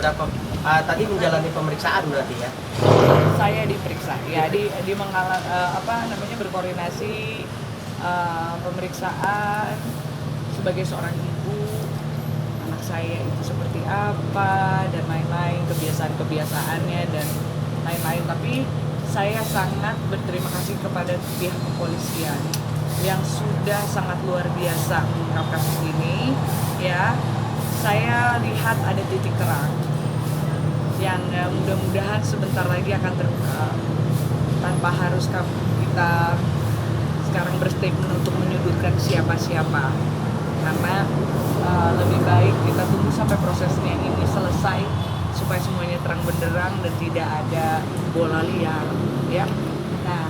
berapa tadi menjalani pemeriksaan berarti ya? Saya diperiksa, ya di berkoordinasi pemeriksaan sebagai seorang ibu, anak saya itu seperti apa dan lain-lain, kebiasaan-kebiasasannya dan lain-lain. Tapi saya sangat berterima kasih kepada pihak kepolisian yang sudah sangat luar biasa mengungkap kasus ini. Ya, saya lihat ada titik terang yang mudah-mudahan sebentar lagi akan terbuka tanpa harus kita sekarang berstatement untuk menyudutkan siapa-siapa, karena lebih baik kita tunggu sampai prosesnya ini selesai supaya semuanya terang benderang dan tidak ada bola liar ya. Nah,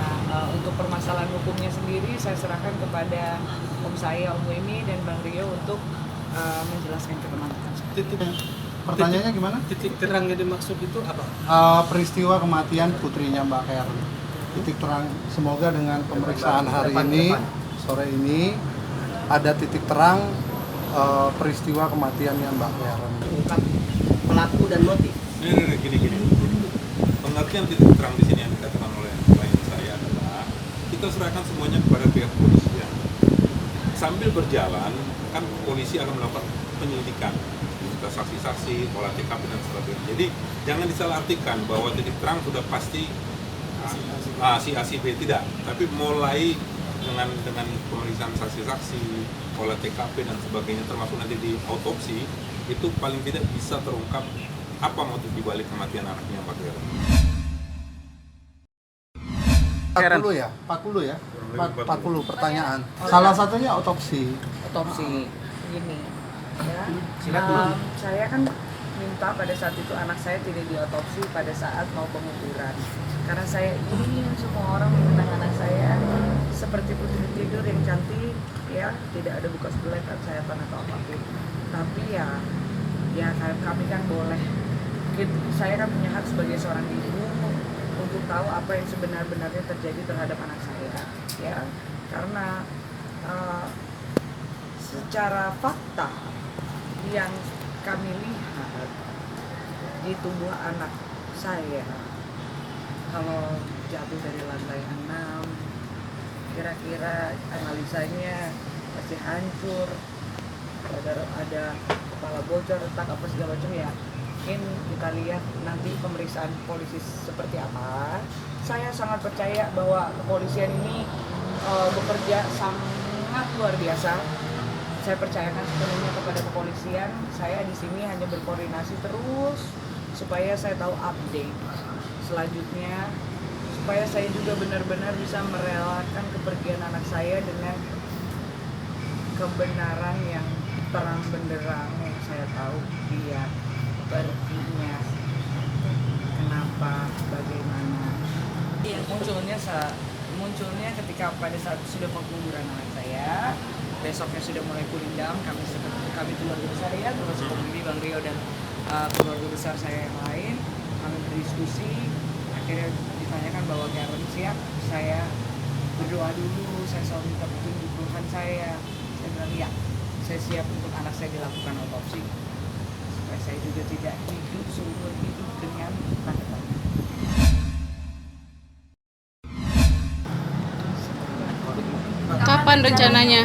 untuk permasalahan hukumnya sendiri saya serahkan kepada Om saya, Om Wemi dan Bang Rio untuk menjelaskan ke teman-teman. Pertanyaannya gimana? Titik terang yang dimaksud itu apa? Peristiwa kematian putrinya Mbak Karen. Titik terang, semoga dengan pemeriksaan hari ini, sore ini, ada titik terang peristiwa kematiannya Mbak Karen. Ungkap pelaku dan motif. Gini. Pengertian titik terang di sini yang dikatakan oleh klien saya adalah kita serahkan semuanya kepada pihak kepolisian. Sambil berjalan, kan polisi akan melakukan penyelidikan, saksi-saksi, olah TKP dan sebagainya. Jadi jangan disalahartikan bahwa titik terang sudah pasti si A, si B, tidak. Tapi mulai dengan pemeriksaan saksi-saksi, olah TKP dan sebagainya, termasuk nanti di autopsi, itu paling tidak bisa terungkap apa motif dibalik kematian anaknya Mbak Karen. 40 ya? 40 pertanyaan. Salah satunya otopsi. Gini ya, saya kan minta pada saat itu anak saya tidak diotopsi pada saat mau penguburan, karena saya ingin semua orang mengenang anak saya seperti putri tidur yang cantik ya, tidak ada bekas belekan sayatan atau apapun. Tapi ya kami kan boleh, saya kan punya hak sebagai seorang ibu untuk tahu apa yang sebenar-benarnya terjadi terhadap anak saya ya, karena secara fakta yang kami lihat di tubuh anak saya, kalau jatuh dari lantai 6 kira-kira analisanya pasti hancur, ada kepala bocor, retak apa segala macam ya. Mungkin kita lihat nanti pemeriksaan polisi seperti apa. Saya sangat percaya bahwa kepolisian ini bekerja sangat luar biasa. Saya percayakan sepenuhnya kepada kepolisian. Saya di sini hanya berkoordinasi terus supaya saya tahu update selanjutnya, supaya saya juga benar-benar bisa merelakan kepergian anak saya dengan kebenaran yang terang benderang yang saya tahu dia perginya, kenapa, bagaimana. Munculnya ketika pada saat sudah penguburan anak saya, besoknya sudah mulai cooling down, kami keluarga besar ya, termasuk Bang Rio dan keluarga besar saya yang lain, kami berdiskusi, akhirnya ditanyakan bahwa Karen siap, saya berdoa dulu, saya selalu minta petunjuk Tuhan saya bilang ya, saya siap untuk anak saya dilakukan otopsi, supaya saya juga tidak hidup seumur hidup dengan tanda tanya. Kapan rencananya?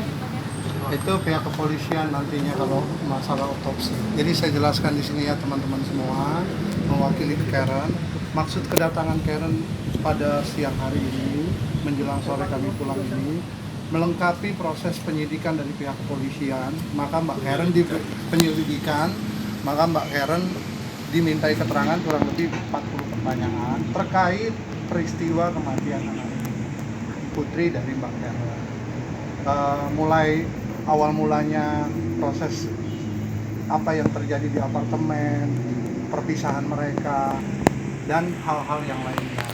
Itu pihak kepolisian nantinya kalau masalah otopsi. Jadi saya jelaskan di sini ya teman-teman semua, mewakili Karen. Maksud kedatangan Karen pada siang hari ini menjelang sore kami pulang ini melengkapi proses penyidikan dari pihak kepolisian. Maka Mbak Karen di penyelidikan, maka Mbak Karen dimintai keterangan kurang lebih 40 pertanyaan terkait peristiwa kematian anak putri dari Mbak Karen. Mulai awal mulanya proses apa yang terjadi di apartemen, perpisahan mereka, dan hal-hal yang lainnya.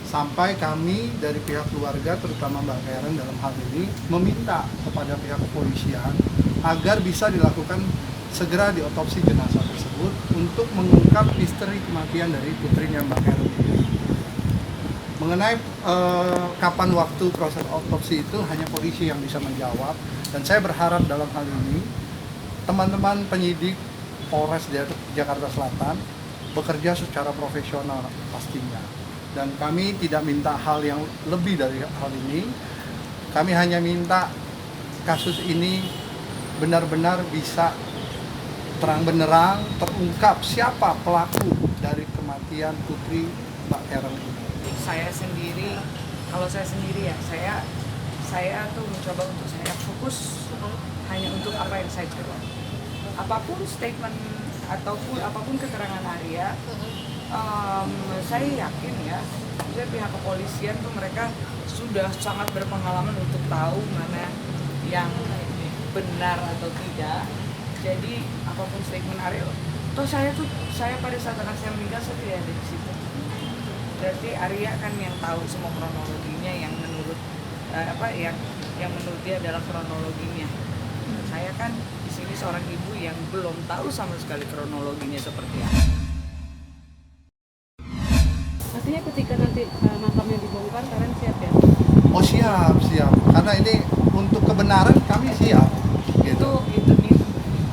Sampai kami dari pihak keluarga, terutama Mbak Karen dalam hal ini, meminta kepada pihak kepolisian agar bisa dilakukan segera diotopsi jenazah tersebut untuk mengungkap misteri kematian dari putrinya Mbak Karen ini. Mengenai kapan waktu proses otopsi itu hanya polisi yang bisa menjawab, dan saya berharap dalam hal ini teman-teman penyidik Polres Jakarta Selatan bekerja secara profesional pastinya. Dan kami tidak minta hal yang lebih dari hal ini. Kami hanya minta kasus ini benar-benar bisa terang benderang terungkap siapa pelaku dari kematian putri Mbak Karen ini. Saya sendiri, kalau saya sendiri ya, saya tuh mencoba untuk saya fokus hanya untuk apa yang saya coba. Apapun statement ataupun apapun keterangan Arya, saya yakin ya, saya pihak kepolisian tuh mereka sudah sangat berpengalaman untuk tahu mana yang benar atau tidak. Jadi apapun statement Arya, toh saya pada saat anak saya meninggal saya tidak ada di situ. Berarti Arya kan yang tahu semua kronologinya yang menurut yang menurut dia adalah kronologinya. Saya kan di sini seorang ibu yang belum tahu sama sekali kronologinya seperti apa. Artinya ketika nanti makamnya dibongkar, Karen siap ya? Oh siap. Karena ini untuk kebenaran kami siap. Gitu. Itu nih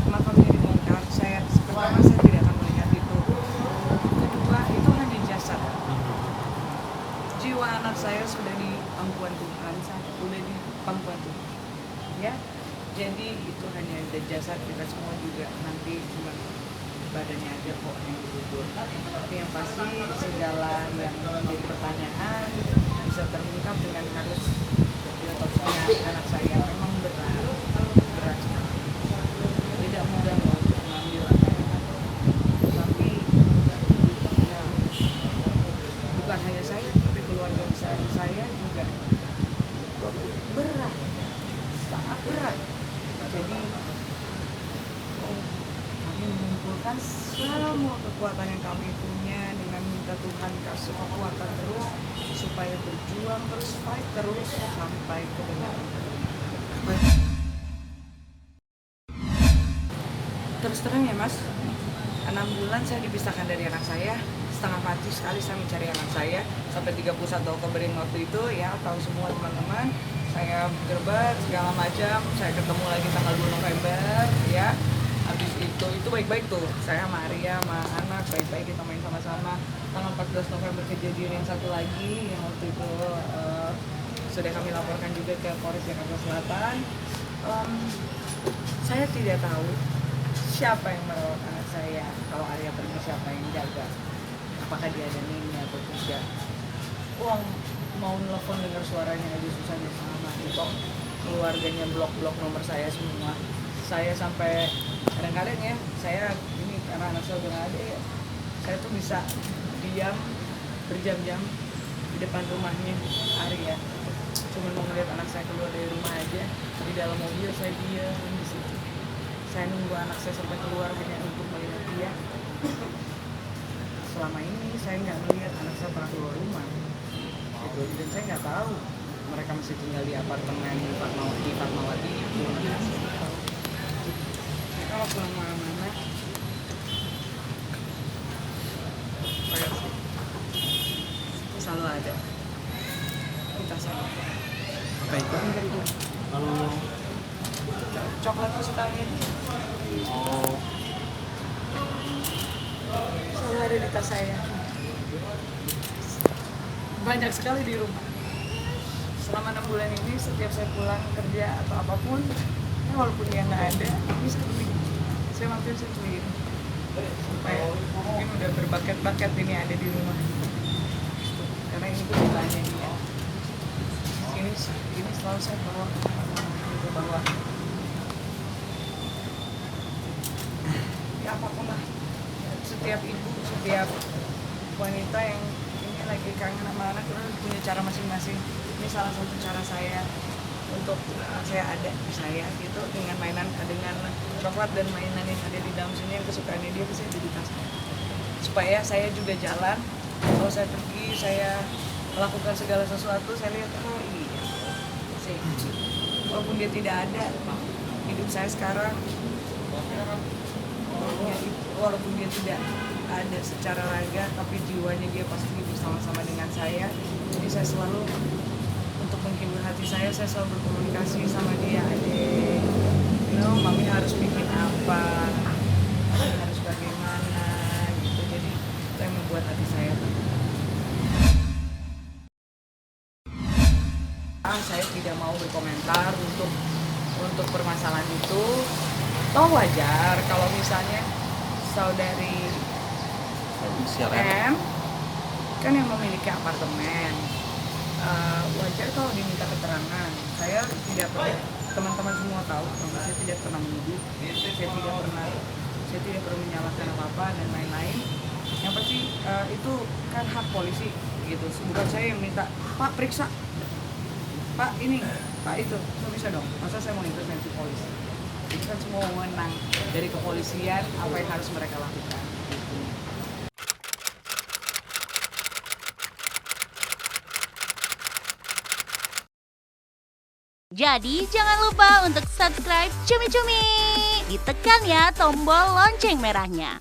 makamnya dibongkar. Pertama saya tidak akan melihat itu. Kedua itu hanya jasad. Jiwa anak saya sudah di pangkuan Tuhan, sudah di pangkuan Tuhan. Ya, jadi itu hanya ada jasad, kita semua juga nanti cuma badannya aja kok yang dikubur. Tapi yang pasti segala yang menjadi pertanyaan bisa terungkap dengan harus diotopsinya anak saya. Memang berat sekali. Tidak mudah loh untuk mengambil anak. Tapi ya, bukan hanya saya, tapi keluarga besar saya juga berat, sangat berat. Jadi kami mengumpulkan semua kekuatan yang kami punya dengan minta Tuhan kasih kekuatan terus supaya berjuang terus, fight terus sampai kebenaran. Terus terang ya Mas, 6 bulan saya dipisahkan dari anak saya, setengah mati sekali saya mencari anak saya sampai 31 Oktoberin waktu itu ya, tahu semua teman-teman. Saya gerbat segala macam, saya ketemu lagi tanggal 2 November ya. Habis itu baik-baik tuh, saya sama Arya, sama anak, baik-baik kita main sama-sama. Tanggal 14 November kejadian yang satu lagi, yang waktu itu sudah kami laporkan juga ke Polres Jakarta Selatan. Saya tidak tahu siapa yang merawat anak saya, kalau Arya pergi siapa yang jaga, apakah dia ada nini atau tidak. Mau nelfon dengar suaranya aja susah deh sama kok. Keluarganya blok nomor saya semua. Saya sampai kadang-kadang ya, saya ini karena anak saya udah gak ada ya, saya tuh bisa diam berjam-jam di depan rumahnya Arya. Cuma mau ngeliat anak saya keluar dari rumah aja, di dalam mobil saya diam di situ. Saya nunggu anak saya sampai keluar hanya untuk melihat dia. Selama ini saya nggak melihat anak saya pernah keluar rumah. Dan saya nggak tahu mereka masih tinggal di apartemen di Fatmawati itu. Kalau pulang mana-mana, selalu ada di tas saya. Apa itu? Kalau Coklat kesukaannya dia. oh Selalu ada di tas saya. Banyak sekali di rumah. Selama 6 bulan ini setiap saya pulang kerja atau apapun, ya walaupun dia nggak ada, ini saya beli. Saya mampir saya beliin. Sampai mungkin udah berbakat-bakat ini ada di rumah. Karena ini kebutuhannya dia. Ini selalu saya bawa bahwa ya apapun lah, setiap ibu, setiap wanita yang ini lagi kangen sama anak itu punya cara masing-masing. Ini salah satu cara saya untuk saya ada di saya gitu, dengan mainan, dengan coklat dan mainan yang ada di dalam sini yang kesukaannya dia, bisa ada di tasnya supaya saya juga jalan. Kalau saya pergi, saya melakukan segala sesuatu, saya lihat oh iya sih, walaupun dia tidak ada hidup saya sekarang ya, walaupun dia tidak ada secara raga, tapi jiwanya dia pasti bersama-sama dengan saya. Jadi saya selalu untuk menghibur hati saya selalu berkomunikasi sama dia. Adik, mami harus bikin apa, mami harus buat hati saya tenang. Saya tidak mau berkomentar untuk permasalahan itu. Toh wajar kalau misalnya saudari M kan yang memiliki apartemen, wajar kalau diminta keterangan. Saya tidak pernah, teman-teman semua tahu bahwa saya tidak pernah menuduh, saya tidak pernah menyalahkan apa-apa dan lain-lain. Yang pasti itu kan hak polisi gitu. Bukan saya yang minta, Pak periksa, Pak ini, Pak itu, nggak bisa dong. Masa saya mau intervensi polisi? Itu kan semua wewenang dari kepolisian, apa yang harus mereka lakukan. Jadi jangan lupa untuk subscribe Cumi Cumi. Ditekan ya tombol lonceng merahnya.